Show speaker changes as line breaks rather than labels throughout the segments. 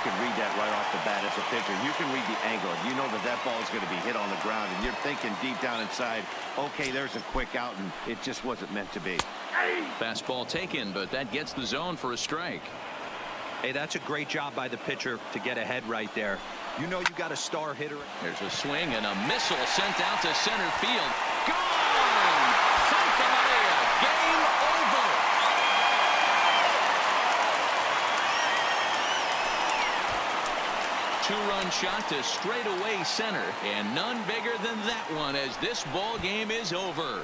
can read that right off the bat as a pitcher. You can read the angle. You know that that ball is going to be hit on the ground, and you're thinking deep down inside, okay, there's a quick out, and it just wasn't meant to be.
Fastball taken, but that gets the zone for a strike.
Hey, that's a great job by the pitcher to get ahead right there. You know you got a star hitter.
There's a swing and a missile sent out to center field. Gone! Santa Maria, game over. Two-run shot to straightaway center, and none bigger than that one as this ball game is over.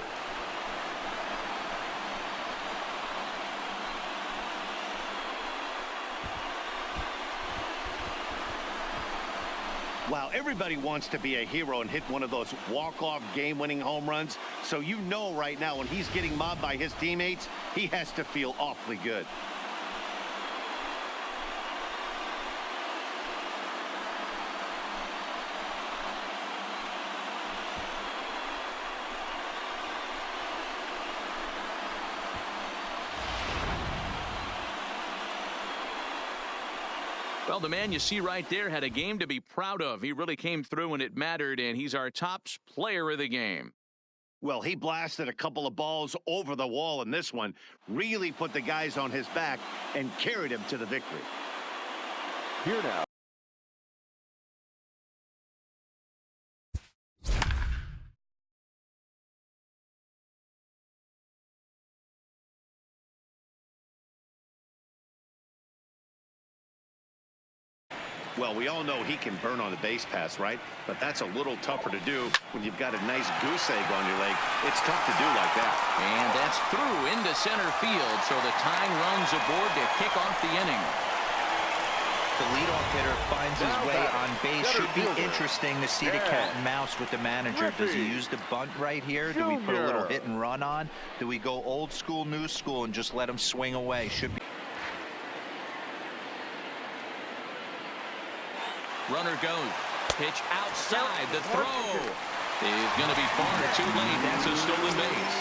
Wow, everybody wants to be a hero and hit one of those walk-off game-winning home runs. So you know right now when he's getting mobbed by his teammates, he has to feel awfully good.
Well, the man you see right there had a game to be proud of. He really came through when it mattered, and he's our top player of the game.
Well, he blasted a couple of balls over the wall in this one, really put the guys on his back and carried him to the victory.
Here now.
Well, we all know he can burn on the base pass, right? But that's a little tougher to do when you've got a nice goose egg on your leg. It's tough to do like that.
And that's through into center field, so the tying runs aboard to kick off the inning.
The leadoff hitter finds his way on base. Should be interesting to see the cat and mouse with the manager. Does he use the bunt right here? Do we put a little hit and run on? Do we go old school, new school, and just let him swing away? Should be.
Runner goes. Pitch outside. The throw is going to be far too late. That's a stolen base.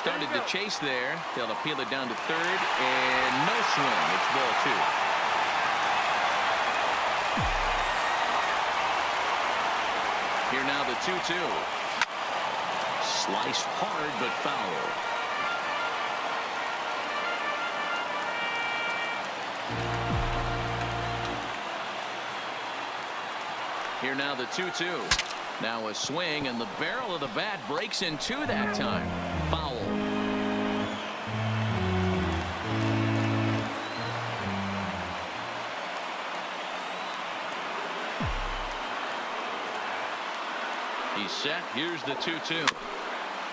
Started to chase there. They'll appeal it down to third. And no swing. It's ball two. Here now the 2-2. Sliced hard, but foul. Here now the 2-2. Now a swing, and the barrel of the bat breaks in two that time. Foul. He's set. Here's the 2-2.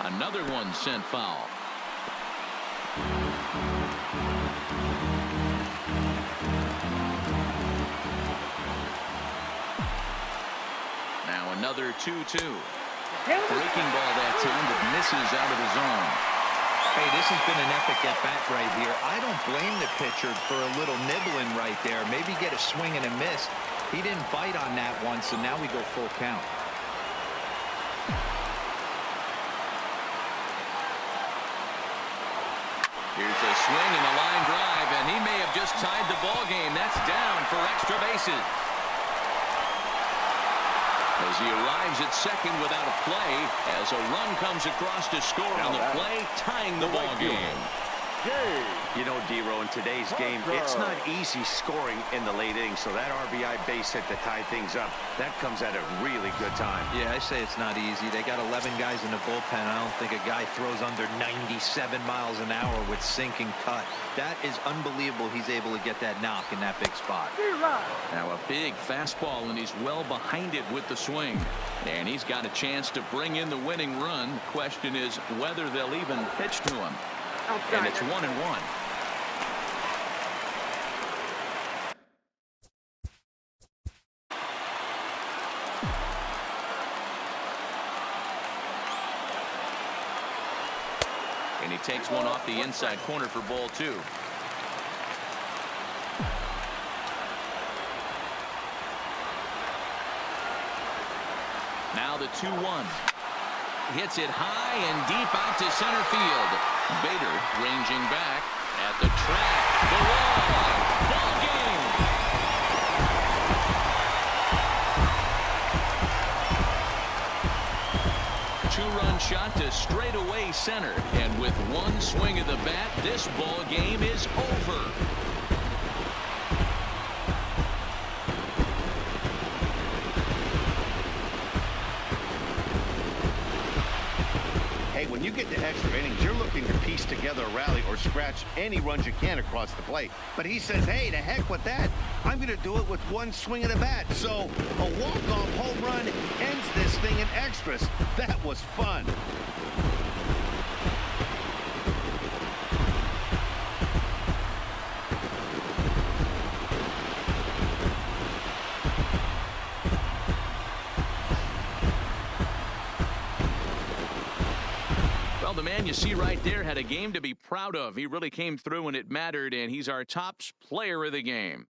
Another one sent foul. Now another 2-2. Breaking ball that time, but misses out of the zone.
Hey, this has been an epic at-bat right here. I don't blame the pitcher for a little nibbling right there. Maybe get a swing and a miss. He didn't bite on that one, so now we go full count.
Here's a swing and a line drive, and he may have just tied the ball game. That's down for extra bases. As he arrives at second without a play, as a run comes across to score on the play, tying the ball game.
You know, D-Row, in today's game, it's not easy scoring in the late innings, so that RBI base hit to tie things up, that comes at a really good time.
Yeah, I say it's not easy. They got 11 guys in the bullpen. I don't think a guy throws under 97 miles an hour with sinking cut. That is unbelievable he's able to get that knock in that big spot.
Now a big fastball, and he's well behind it with the swing. And he's got a chance to bring in the winning run. The question is whether they'll even pitch to him. And it's 1-1. And he takes one off the inside corner for ball two. Now the 2-1. hits it high and deep out to center field. Bader ranging back at the track. The wall. Ball game. Two-run shot to straightaway center. And with one swing of the bat, this ball game is over.
When you get to extra innings, you're looking to piece together a rally or scratch any runs you can across the plate. But he says, hey, to heck with that. I'm going to do it with one swing of the bat. So a walk-off home run ends this thing in extras. That was fun.
The man you see right there had a game to be proud of. He really came through when it mattered, and he's our top player of the game.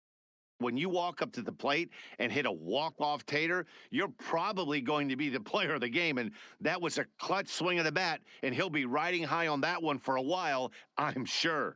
When you walk up to the plate and hit a walk-off tater, you're probably going to be the player of the game, and that was a clutch swing of the bat, and he'll be riding high on that one for a while, I'm sure.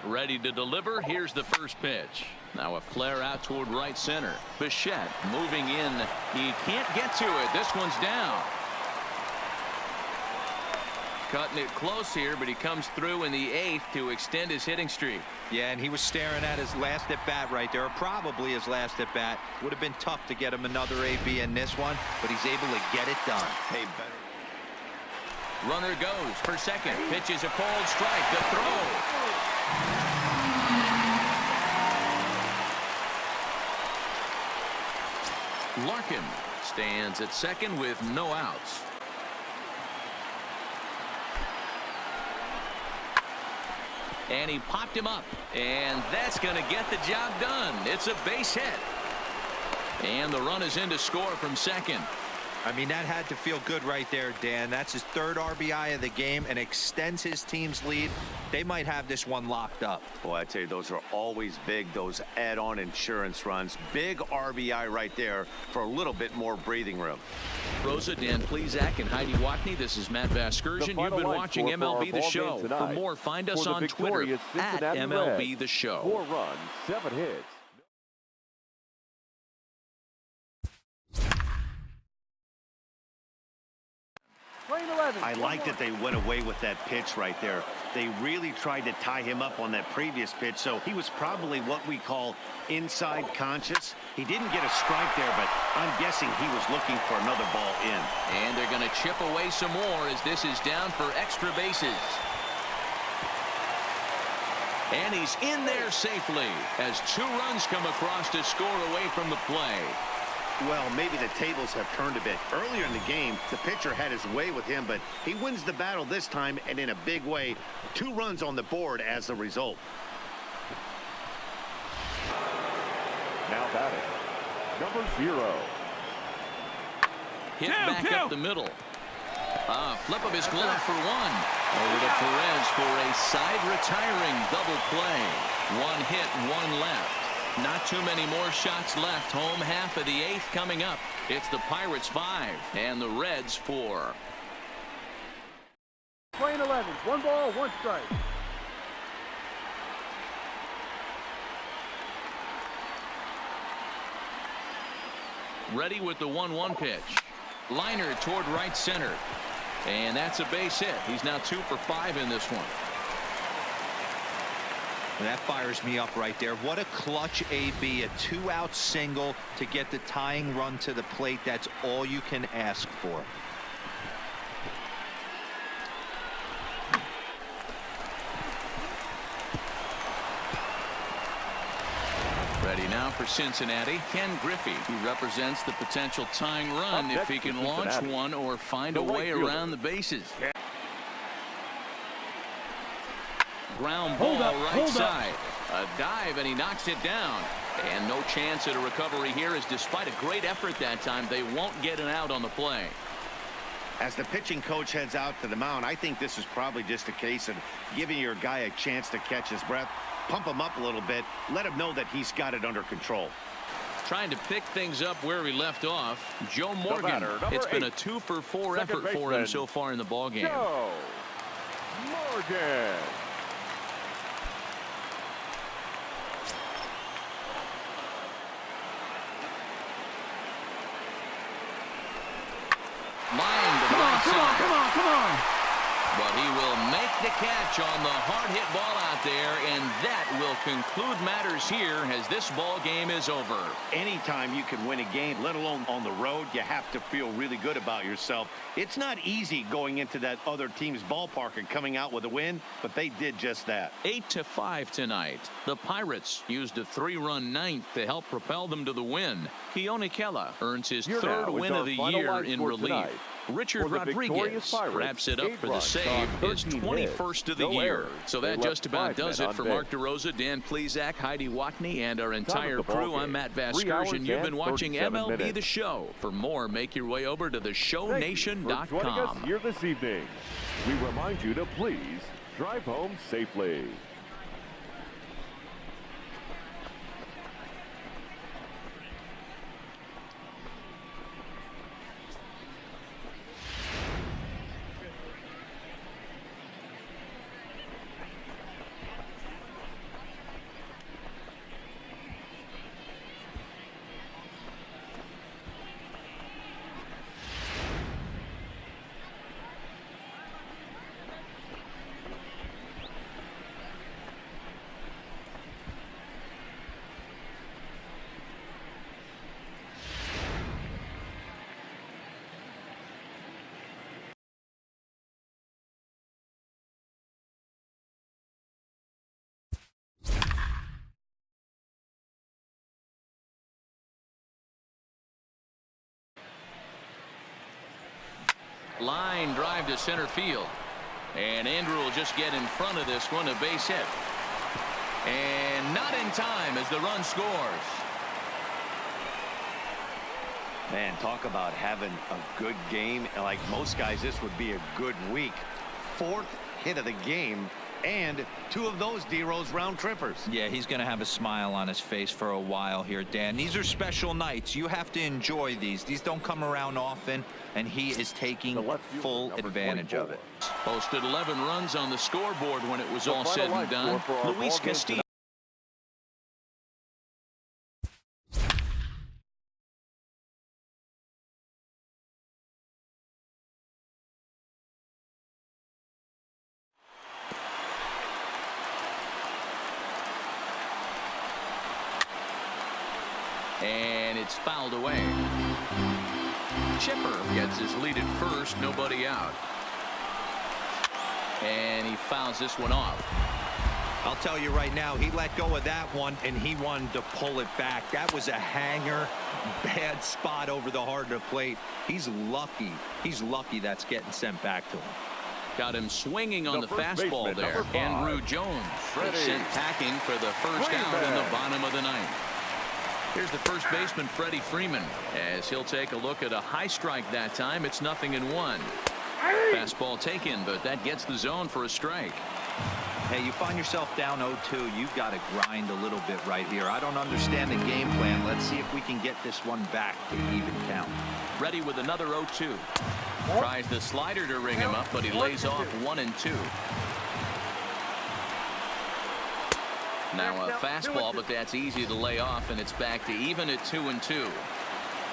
Ready to deliver. Here's the first pitch. Now a flare out toward right center. Bichette moving in. He can't get to it. This one's down. Cutting it close here, but he comes through in the 8th to extend his hitting streak.
Yeah, and he was staring at his last at bat right there, or probably his last at bat. Would have been tough to get him another AB in this one, but he's able to get it done.
Hey, better.
Runner goes for second. Pitches a cold strike. The throw. Larkin stands at second with no outs. And he popped him up, and that's going to get the job done. It's a base hit, and the run is in to score from second.
I mean, that had to feel good right there, Dan. That's his 3rd RBI of the game and extends his team's lead. They might have this one locked up.
Boy, I tell you, those are always big, those add-on insurance runs. Big RBI right there for a little bit more breathing room.
Rosa, Dan Plesac, and Heidi Watney. This is Matt Vasgersian. You've been watching MLB The Show. For more, find us on Twitter at MLB The Show.
4 runs, 7 hits.
I like that they went away with that pitch right there. They really tried to tie him up on that previous pitch, so he was probably what we call inside conscious. He didn't get a strike there, but I'm guessing he was looking for another ball in.
And they're going to chip away some more as this is down for extra bases. And he's in there safely as 2 runs come across to score away from the play.
Well, maybe the tables have turned a bit. Earlier in the game, the pitcher had his way with him, but he wins the battle this time and in a big way. 2 runs on the board as a result.
Now batting, number 0.
Hit back up the middle. Flip of his glove for 1. Over to Perez for a side retiring double play. 1 hit, 1 left. Not too many more shots left. Home half of the 8th coming up. It's the Pirates 5 and the Reds 4.
Playing 11. 1 ball, 1 strike.
Ready with the 1-1 pitch. Liner toward right center. And that's a base hit. He's now 2 for 5 in this one.
And that fires me up right there. What a clutch AB, a 2-out single to get the tying run to the plate. That's all you can ask for.
Ready now for Cincinnati, Ken Griffey. He represents the potential tying run if he can launch one or find a way around the bases. Ground ball right side. A dive, and he knocks it down. And no chance at a recovery here, as despite a great effort that time, they won't get an out on the play.
As the pitching coach heads out to the mound, I think this is probably just a case of giving your guy a chance to catch his breath, pump him up a little bit, let him know that he's got it under control.
Trying to pick things up where he left off, Joe Morgan. It's been a 2-for-4 effort for him so far in the ballgame.
Joe Morgan.
Line to the right side.
Come on.
But he will make the catch on the hard hit ball out there, and that will conclude matters here as this ball game is over.
Anytime you can win a game, let alone on the road, you have to feel really good about yourself. It's not easy going into that other team's ballpark and coming out with a win, but they did just that.
8-5 tonight. The Pirates used a 3-run ninth to help propel them to the win. Keone Kela earns his third win of the year in relief. Richard Rodriguez wraps it up for the save, his 21st of the year. So that just about does it for Mark DeRosa, Dan Plesac, Heidi Watney, and our entire crew. I'm Matt Vasgersian, and you've been watching MLB The Show. For more, make your way over to theshownation.com.
For joining us here this evening, we remind you to please drive home safely.
Line drive to center field. And Andrew will just get in front of this one, a base hit. And not in time as the run scores.
Man, talk about having a good game. Like most guys, this would be a good week. 4th hit of the game, and 2 of those D-Rose round trippers.
Yeah, he's going to have a smile on his face for a while here, Dan. These are special nights. You have to enjoy these. These don't come around often, and he is taking full advantage of it.
Posted 11 runs on the scoreboard when it was all said and done. Luis Castillo. And it's fouled away. Chipper gets his lead at first, nobody out. And he fouls this one off.
I'll tell you right now, he let go of that one, and he wanted to pull it back. That was a hanger, bad spot over the heart of the plate. He's lucky. He's lucky that's getting sent back to him.
Got him swinging on the fastball there. Andrew Jones is sent packing for the first out in the bottom of the 9th. Here's the first baseman, Freddie Freeman, as he'll take a look at a high strike that time. It's 0-1. Fastball taken, but that gets the zone for a strike.
Hey, you find yourself down 0-2. You've got to grind a little bit right here. I don't understand the game plan. Let's see if we can get this one back to even count.
Ready with another 0-2. Tries the slider to ring him up, but he lays off 1-2. Now a fastball, but that's easy to lay off, and it's back to even at 2-2.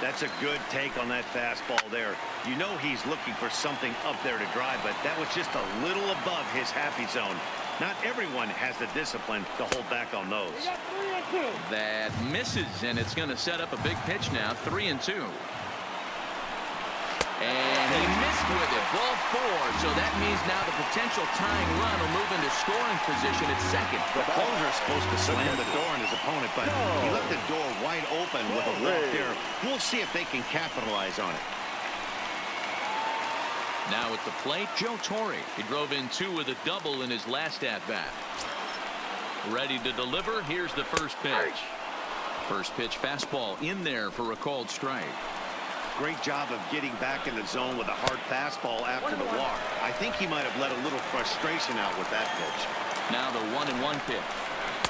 That's a good take on that fastball there. You know he's looking for something up there to drive, but that was just a little above his happy zone. Not everyone has the discipline to hold back on those.
That misses, and it's going to set up a big pitch now. 3-2. And he misses. missed with it. Ball 4. So that means now the potential tying run will move into scoring position at second.
The closer is supposed to slam the door on his opponent, but he left the door wide open with a walk there. We'll see if they can capitalize on it.
Now at the plate, Joe Torre. He drove in 2 with a double in his last at-bat. Ready to deliver. Here's the first pitch. First pitch fastball in there for a called strike.
Great job of getting back in the zone with a hard fastball after the walk. I think he might have let a little frustration out with that pitch.
Now the 1-1 pitch.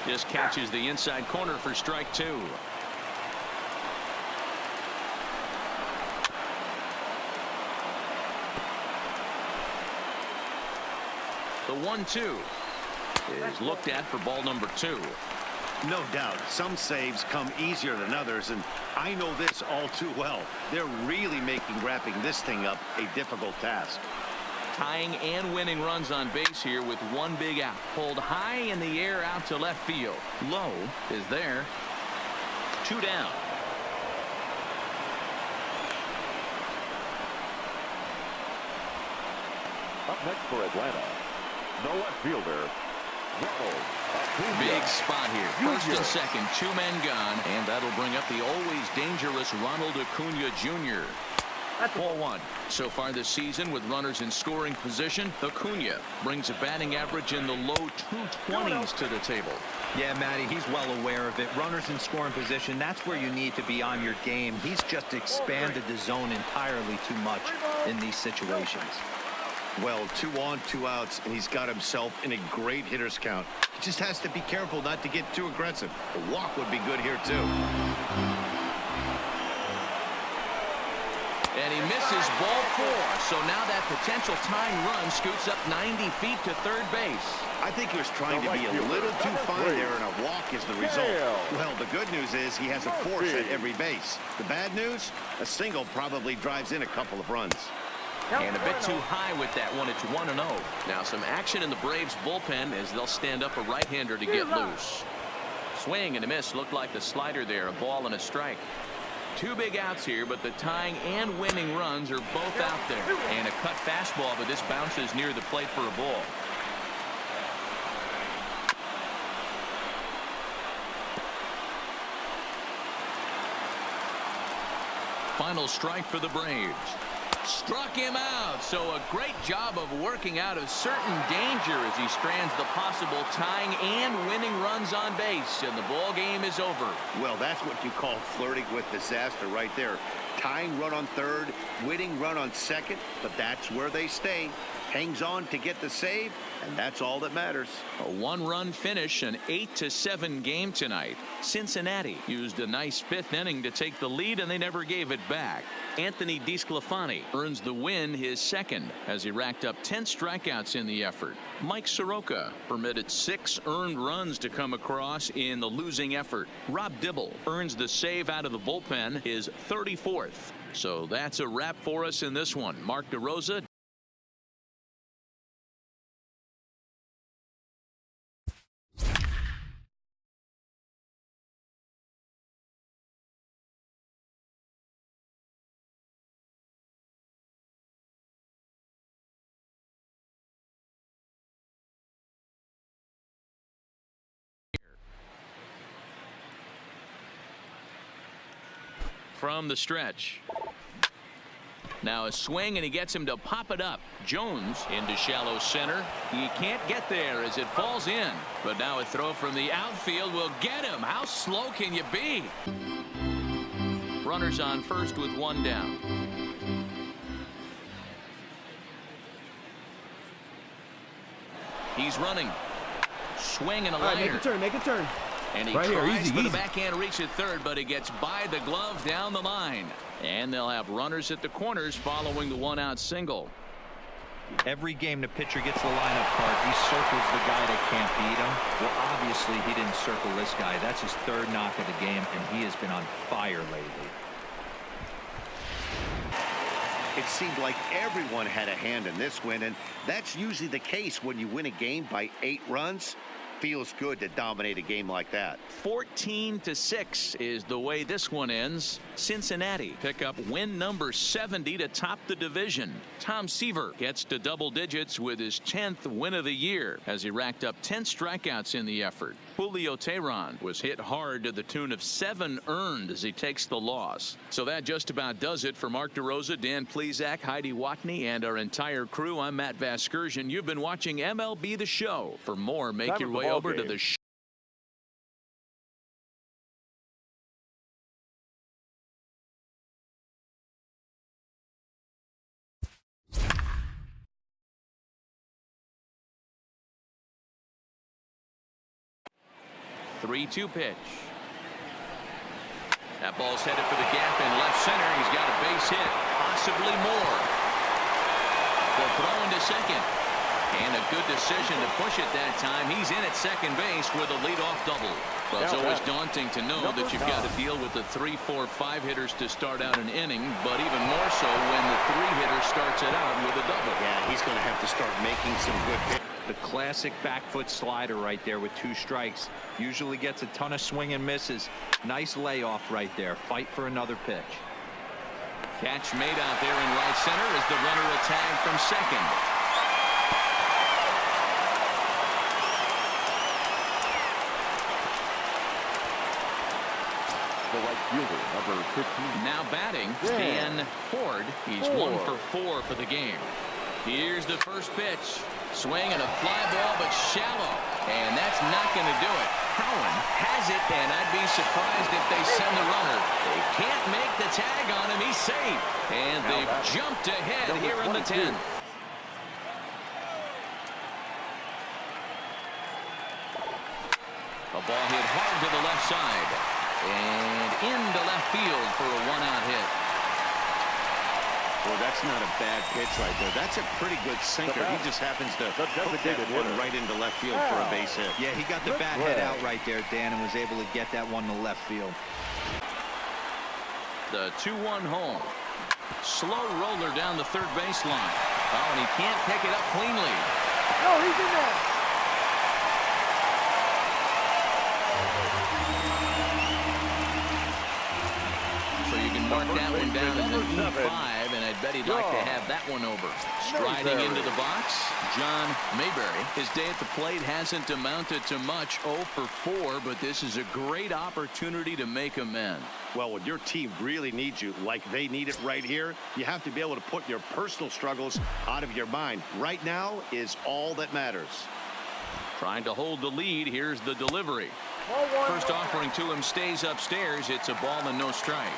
Just catches the inside corner for strike 2. The 1-2 is looked at for ball number 2.
No doubt some saves come easier than others, and I know this all too well. They're really making wrapping this thing up a difficult task.
Tying and winning runs on base here with 1 big out. Pulled high in the air out to left field. Low is there. 2 down.
Up next for Atlanta, the left fielder, Ronald Acuna.
Big spot here. First and second, 2 men gone, and that'll bring up the always dangerous Ronald Acuna Jr. Ball 1. So far this season with runners in scoring position, Acuna brings a batting average in the low 220s to the table.
Yeah, Matty, he's well aware of it. Runners in scoring position, that's where you need to be on your game. He's just expanded the zone entirely too much in these situations.
Well, 2 on, 2 outs, and he's got himself in a great hitter's count. He just has to be careful not to get too aggressive. The walk would be good here, too.
And he misses ball 4. So now that potential tying run scoots up 90 feet to third base.
I think he was trying to be a little too fine there, and a walk is the result. Well, the good news is he has a force at every base. The bad news, a single probably drives in a couple of runs.
And a bit too high with that one. It's 1-0. Now some action in the Braves bullpen as they'll stand up a right-hander to get loose. Swing and a miss. Looked like the slider there. A ball and a strike. 2 big outs here, but the tying and winning runs are both out there. And a cut fastball, but this bounces near the plate for a ball. Final strike for the Braves. Struck him out. So a great job of working out of certain danger as he strands the possible tying and winning runs on base, and the ball game is over.
Well, that's what you call flirting with disaster right there. Tying run on third, winning run on second, but that's where they stay. Hangs on to get the save, and that's all that matters.
A 1-run finish, an 8-7 game tonight. Cincinnati used a nice 5th inning to take the lead, and they never gave it back. Anthony DeSclafani earns the win, his second, as he racked up 10 strikeouts in the effort. Mike Soroka permitted 6 earned runs to come across in the losing effort. Rob Dibble earns the save out of the bullpen, his 34th. So that's a wrap for us in this one. Mark DeRosa. From the stretch. Now a swing, and he gets him to pop it up. Jones into shallow center. He can't get there as it falls in. But now a throw from the outfield will get him. How slow can you be? Runners on first with 1 down. He's running. Swing and a liner.
Make a turn. Make a turn.
And he
right
tries
here,
for the backhand reach at third, but he gets by the glove down the line. And they'll have runners at the corners following the 1-out single.
Every game the pitcher gets the lineup card, he circles the guy that can't beat him. Well, obviously he didn't circle this guy. That's his 3rd knock of the game, and he has been on fire lately.
It seemed like everyone had a hand in this win, and that's usually the case when you win a game by 8 runs. feels good to dominate a game like that.
14-6 is the way this one ends. Cincinnati pick up win number 70 to top the division. Tom Seaver gets to double digits with his 10th win of the year as he racked up 10 strikeouts in the effort. Julio Teheran was hit hard to the tune of 7 earned as he takes the loss. So that just about does it for Mark DeRosa, Dan Plesac, Heidi Watney, and our entire crew. I'm Matt Vasgersian. You've been watching MLB The Show. For more, make your way over to the show. Three-two pitch. That ball's headed for the gap in left center. He's got a base hit, possibly more. The throw into second. And a good decision to push it that time. He's in at second base with a leadoff double. Well, it's always daunting to know that you've got to deal with the 3, 4, 5 hitters to start out an inning, but even more so when the 3-hitter starts it out with a double.
Yeah, he's going to have to start making some good pitches.
The classic back foot slider right there with 2 strikes. Usually gets a ton of swing and misses. Nice layoff right there. Fight for another pitch.
Catch made out there in right center as the runner will tag from second.
The right fielder, number 15.
Now batting, Dan Ford. He's 1 for 4 for the game. Here's the first pitch. Swing and a fly ball, but shallow. And that's not going to do it. Cowan has it, and I'd be surprised if they send the runner. They can't make the tag on him. He's safe. And they've jumped ahead here in the 10th. A ball hit hard to the left side. And into left field for a 1-out hit.
Well, that's not a bad pitch right there. That's a pretty good sinker. He just happens to hook that one right into left field for a base hit.
Yeah, he got the bat head out right there, Dan, and was able to get that one to left field.
The 2-1 home. Slow roller down the third baseline. Oh, and he can't pick it up cleanly.
No, he's in there.
So you can mark that one down as an E5, and I'd bet he'd like to have that one over. Striding into the box, John Mayberry. His day at the plate hasn't amounted to much, 0 for 4, but this is a great opportunity to make amends.
Well, when your team really needs you, like they need it right here, you have to be able to put your personal struggles out of your mind. Right now is all that matters.
Trying to hold the lead. Here's the delivery. First offering to him stays upstairs. It's a ball and no strikes.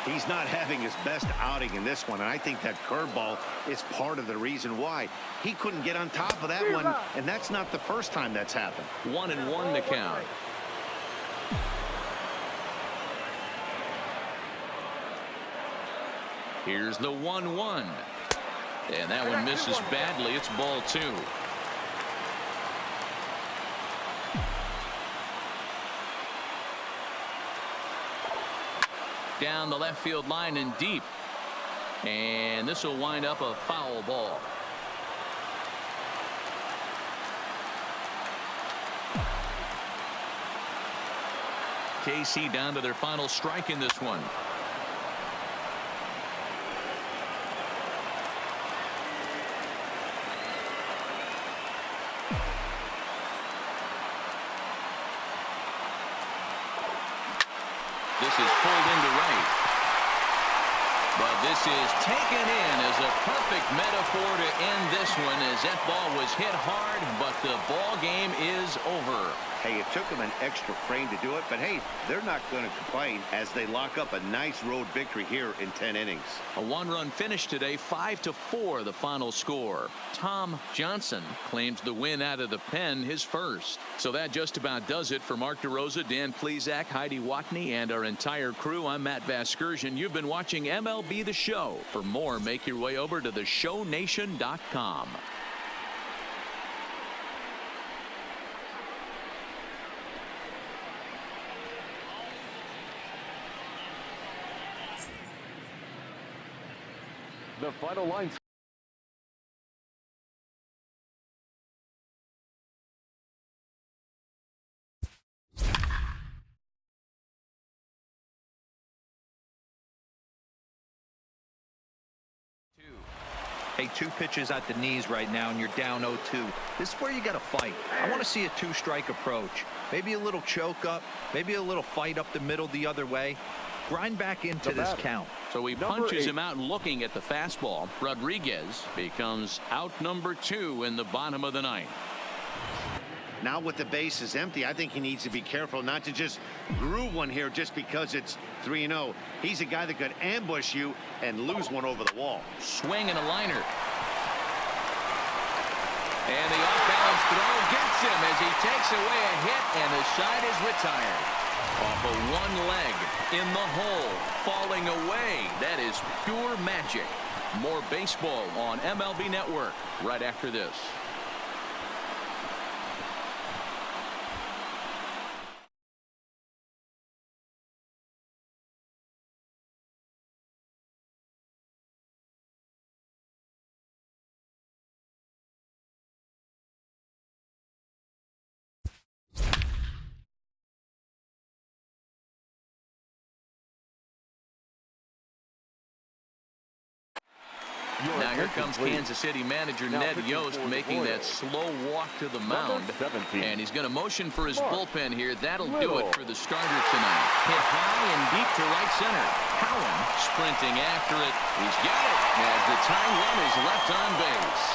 He's not having his best outing in this one, and I think that curveball is part of the reason why. He couldn't get on top of that one, and that's not the first time that's happened.
1-1 the count. Here's the 1-1. And that one misses badly. It's ball 2. Down the left field line and deep. And this will wind up a foul ball. KC down to their final strike in this one. This is pulled into right. But this is taken in as a perfect metaphor to end this one, as that ball was hit hard, but the ball game is over.
Hey, it took them an extra frame to do it, but hey, they're not going to complain as they lock up a nice road victory here in 10 innings.
A 1-run finish today, 5-4 the final score. Tom Johnson claims the win out of the pen, his first. So that just about does it for Mark DeRosa, Dan Plesac, Heidi Watney, and our entire crew. I'm Matt Vasgersian. You've been watching MLB The Show. For more, make your way over to theshownation.com.
The final line.
Hey, 2 pitches at the knees right now, and you're down 0-2. This is where you got to fight. I want to see a 2-strike approach. Maybe a little choke up, maybe a little fight up the middle the other way. Grind back into this count.
So he punches him out looking at the fastball. Rodriguez becomes out number 2 in the bottom of the 9th.
Now with the bases empty, I think he needs to be careful not to just groove one here just because it's 3-0. He's a guy that could ambush you and lose one over the wall.
Swing and a liner. And the off-balance throw gets him as he takes away a hit, and the side is retired. Off of one leg in the hole, falling away. That is pure magic. More baseball on MLB Network right after this. Now here comes Kansas City manager Ned Yost making that slow walk to the mound. And he's going to motion for his bullpen here. That'll do it for the starter tonight. Hit high and deep to right center. Cowan sprinting after it. He's got it as the tying run is left on base.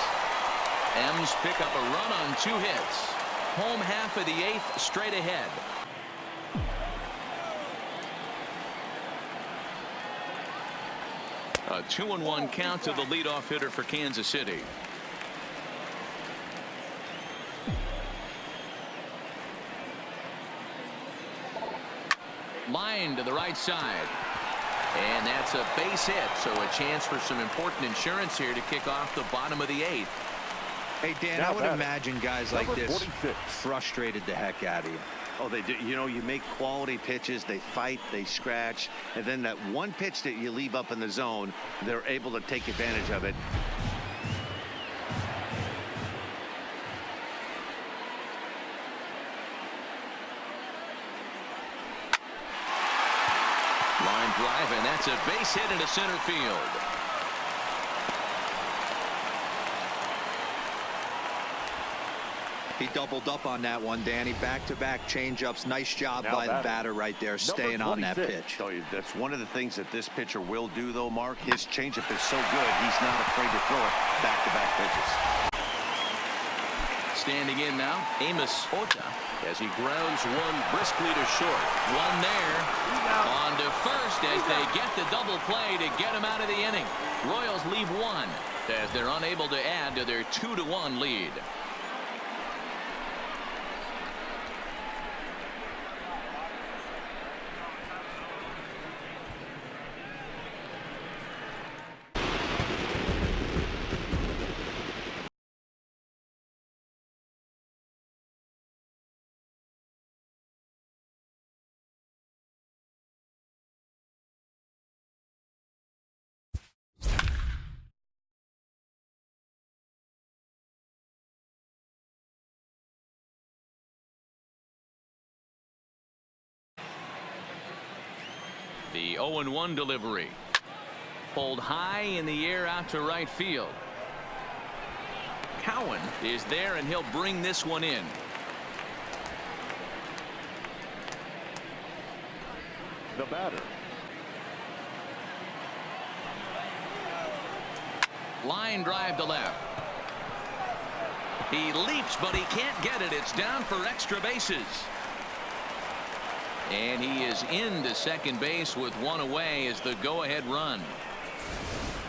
M's pick up a run on 2 hits. Home half of the 8th straight ahead. A 2-1 count to the leadoff hitter for Kansas City. Line to the right side. And that's a base hit. So a chance for some important insurance here to kick off the bottom of the 8th.
Hey, Dan, I would imagine guys like this frustrated the heck out of you.
Oh, they do. You know, you make quality pitches, they fight, they scratch, and then that one pitch that you leave up in the zone, they're able to take advantage of it.
Line drive, and that's a base hit into center field.
He doubled up on that one, Danny. Back-to-back changeups. Nice job by the batter right there, staying on that pitch.
That's one of the things that this pitcher will do, though, Mark. His changeup is so good, he's not afraid to throw it back-to-back pitches.
Standing in now, Amos Ota, as he grounds one briskly to short. One there. On to first as they get the double play to get him out of the inning. Royals leave one as they're unable to add to their 2-1 lead. The 0-1 delivery. Pulled high in the air out to right field. Cowan is there, and he'll bring this one in.
The batter.
Line drive to left. He leaps, but he can't get it. It's down for extra bases. And he is into second base with one away as the go-ahead run.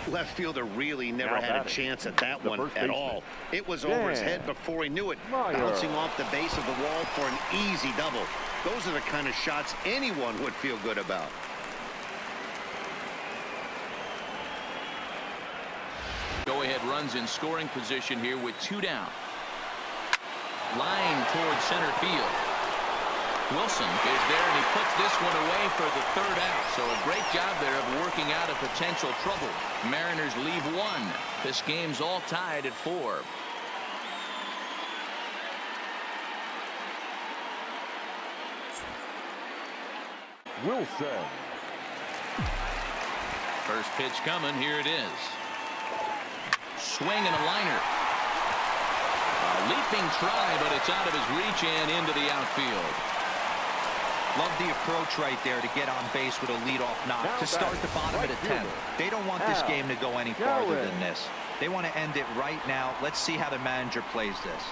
Left fielder really never had a chance at that one at all. It was over his head before he knew it, bouncing off the base of the wall for an easy double. Those are the kind of shots anyone would feel good about.
Go-ahead runs in scoring position here with 2 down. Line towards center field. Wilson is there, and he puts this one away for the 3rd out. So a great job there of working out of potential trouble. Mariners leave 1. This game's all tied at 4.
Wilson.
First pitch coming. Here it is. Swing and a liner. A leaping try, but it's out of his reach and into the outfield.
Love the approach right there to get on base with a leadoff knock to start the bottom of the 10th. They don't want this game to go any farther than this. They want to end it right now. Let's see how the manager plays this.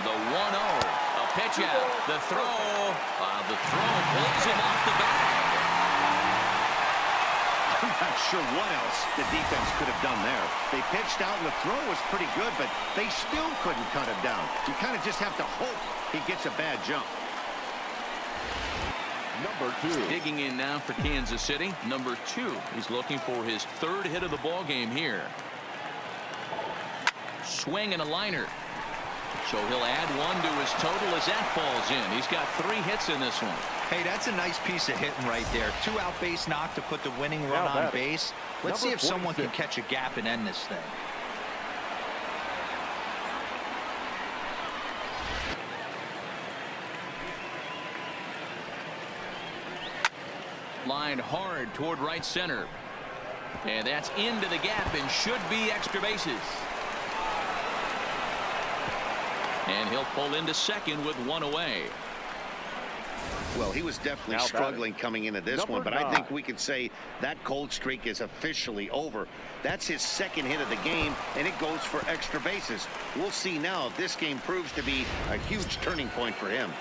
The 1-0. A pitch out. The throw. The throw pulls him off the bag.
I'm not sure what else the defense could have done there. They pitched out, and the throw was pretty good, but they still couldn't cut him down. You kind of just have to hope he gets a bad jump.
Number 2.
Digging in now for Kansas City. Number 2. He's looking for his 3rd hit of the ball game here. Swing and a liner. So he'll add 1 to his total as that falls in. He's got 3 hits in this one.
Hey, that's a nice piece of hitting right there. 2 out base knock to put the winning run on base. Let's see if someone can catch a gap and end this thing.
Lined hard toward right center. And that's into the gap and should be extra bases. And he'll pull into second with 1 away.
Well, he was definitely struggling coming into this one, but I think we could say that cold streak is officially over. That's his 2nd hit of the game, and it goes for extra bases. We'll see now if this game proves to be a huge turning point for him.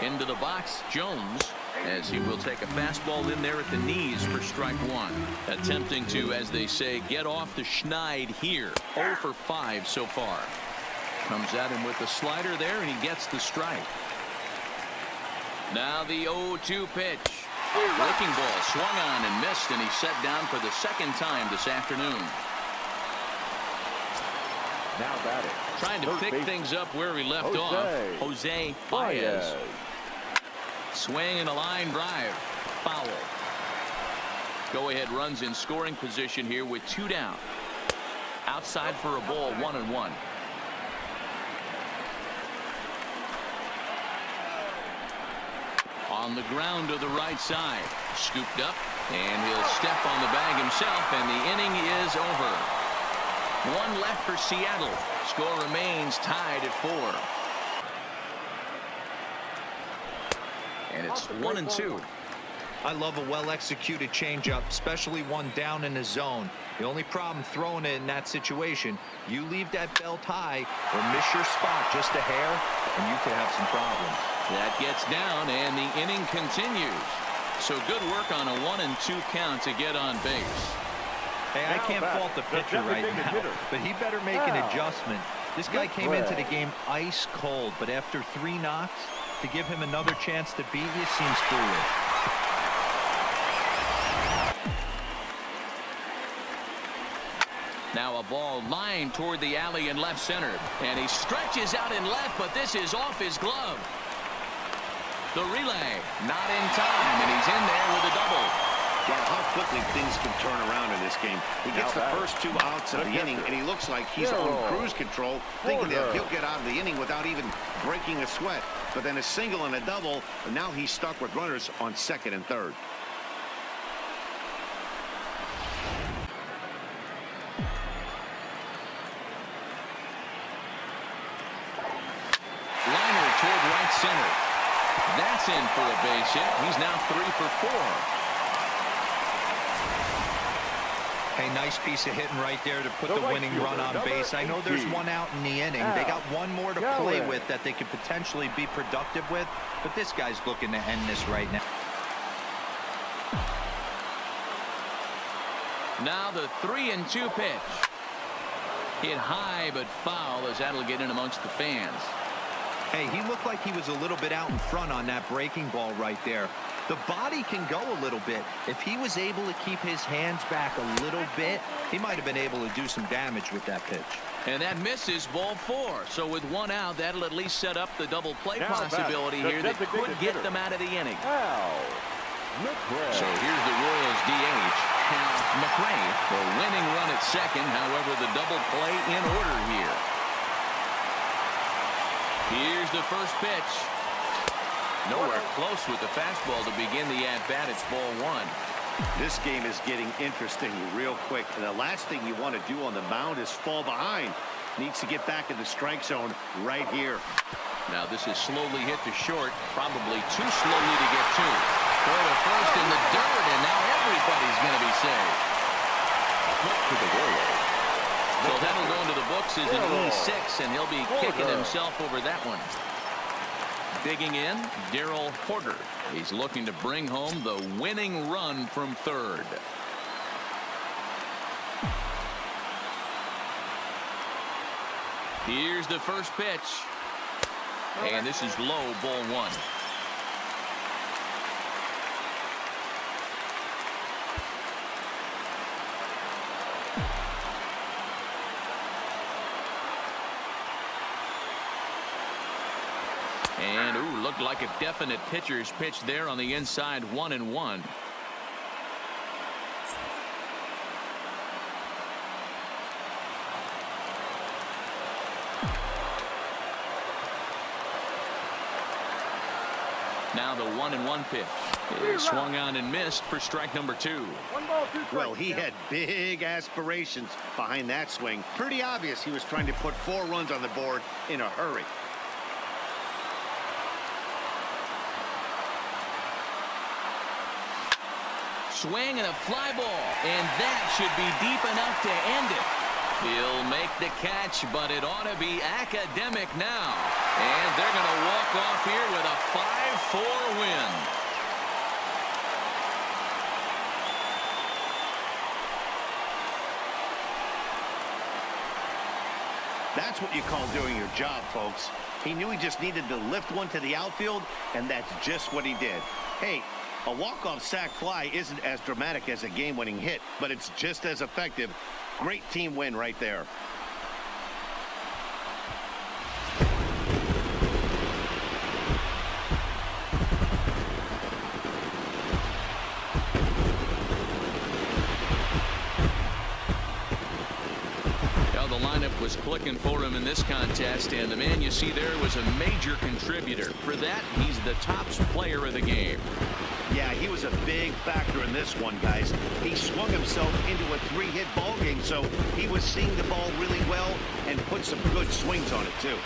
Into the box, Jones, as he will take a fastball in there at the knees for strike 1. Attempting to, as they say, get off the schneid here. 0 for 5 so far. Comes at him with the slider there, and he gets the strike. Now the 0-2 pitch. A breaking ball swung on and missed, and he's set down for the 2nd time this afternoon.
Now batting.
Trying to pick things up where he left off. Jose Baez. Swing and a line drive. Foul. Go-ahead runs in scoring position here with 2 down. Outside for a ball, 1-1. On the ground to the right side. Scooped up, and he'll step on the bag himself, and the inning is over. 1 left for Seattle. Score remains tied at 4. And it's 1-2.
I love a well-executed changeup, especially one down in the zone. The only problem throwing it in that situation, you leave that belt high or miss your spot just a hair, and you could have some problems.
That gets down, and the inning continues. So good work on a 1-2 count to get on base.
Hey, I can't fault the pitcher right now, but he better make an adjustment. This guy came into the game ice cold, but after 3 knocks, to give him another chance to beat you seems foolish.
Now a ball lined toward the alley in left center, and he stretches out in left, but this is off his glove. The relay not in time, and he's in there with a double.
Well, how quickly things can turn around in this game. He gets the first 2 outs of the inning, and he looks like he's on cruise control, thinking that he'll get out of the inning without even breaking a sweat. But then a single and a double, and now he's stuck with runners on 2nd and 3rd.
Liner toward right center. That's in for a base hit. He's now 3 for 4.
Hey, nice piece of hitting right there to put the winning run on base. I know there's 1 out in the inning. They got 1 more to play with that they could potentially be productive with, but this guy's looking to end this right now.
Now the 3-2 pitch. Hit high but foul, as that'll get in amongst the fans.
Hey, he looked like he was a little bit out in front on that breaking ball right there. The body can go a little bit. If he was able to keep his hands back a little bit, he might have been able to do some damage with that pitch.
And that misses ball 4. So with 1 out, that'll at least set up the double play possibility here that could get them out of the inning. So here's the Royals DH, Hal McRae. The winning run at second. However, the double play in order here. Here's the first pitch. Nowhere close with the fastball to begin the at-bat. It's ball one.
This game is getting interesting real quick. And the last thing you want to do on the mound is fall behind. Needs to get back in the strike zone right here.
Now this is slowly hit to short. Probably too slowly to get to. Throw to first in the dirt, and now everybody's going to be saved. To the Royals. So that'll go into the books as an E6, and he'll be kicking himself over that one. Digging in, Darryl Porter. He's looking to bring home the winning run from third. Here's the first pitch. And this is low, ball one. And, ooh, looked like a definite pitcher's pitch there on the inside, 1-1. Now the 1-1 pitch is swung on and missed for strike number 2.
1 ball, 2 strikes.
Well, he had big aspirations behind that swing. Pretty obvious he was trying to put 4 runs on the board in a hurry.
Swing and a fly ball, and that should be deep enough to end it. He'll make the catch, but it ought to be academic now. And they're going to walk off here with a 5-4 win.
That's what you call doing your job, folks. He knew he just needed to lift one to the outfield, and that's just what he did. Hey, a walk-off sac fly isn't as dramatic as a game-winning hit, but it's just as effective. Great team win right there.
The lineup was clicking for him in this contest, and the man you see there was a major contributor. For that, he's the top player of the game.
Yeah, he was a big factor in this one, guys. He swung himself into a 3-hit ball game, so he was seeing the ball really well and put some good swings on it, too.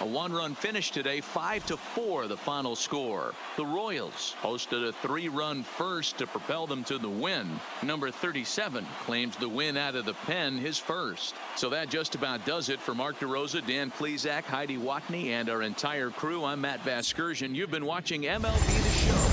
A 1-run finish today, 5-4 the final score. The Royals hosted a 3-run first to propel them to the win. Number 37 claims the win out of the pen, his first. So that just about does it for Mark DeRosa, Dan Plesac, Heidi Watney, and our entire crew. I'm Matt Vasgersian. You've been watching MLB The Show.